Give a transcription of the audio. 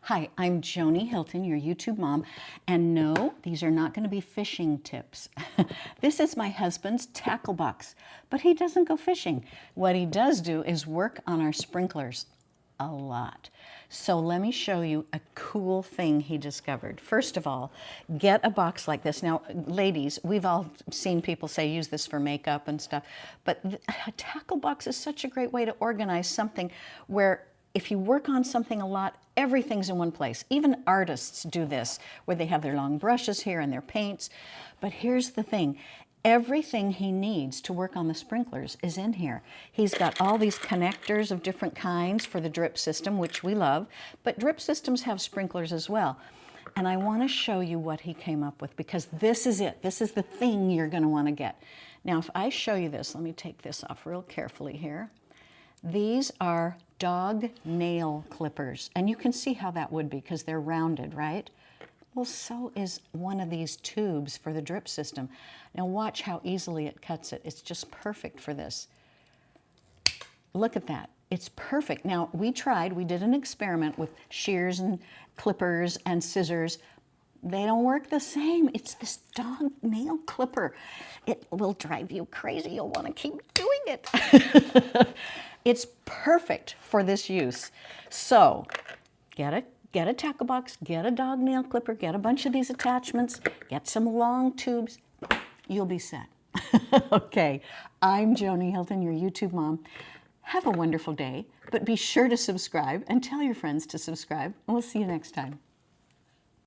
Hi, I'm Joni Hilton, your YouTube mom, and no, these are not going to be fishing tips. This is my husband's tackle box, but he doesn't go fishing. What he does do is work on our sprinklers a lot. So let me show you a cool thing he discovered. First of all, get a box like this. Now, ladies, we've all seen people say use this for makeup and stuff, but a tackle box is such a great way to organize something where if you work on something a lot, everything's in one place. Even artists do this, where they have their long brushes here and their paints. But here's the thing. Everything he needs to work on the sprinklers is in here. He's got all these connectors of different kinds for the drip system, which we love, but drip systems have sprinklers as well. And I want to show you what he came up with, because this is it. This is the thing you're going to want to get. Now, if I show you this, let me take this off real carefully here. These are dog nail clippers, and you can see how that would be because they're rounded, right? Well, so is one of these tubes for the drip system. Now watch how easily it cuts it. It's just perfect for this. Look at that. It's perfect. Now, we did an experiment with shears and clippers and scissors. They don't work the same. It's this dog nail clipper. It will drive you crazy. You'll want to keep doing it. It's perfect for this use. So get a tackle box, get a dog nail clipper, get a bunch of these attachments, get some long tubes. You'll be set. Okay, I'm Joni Hilton, your YouTube mom. Have a wonderful day, but be sure to subscribe and tell your friends to subscribe, and we'll see you next time.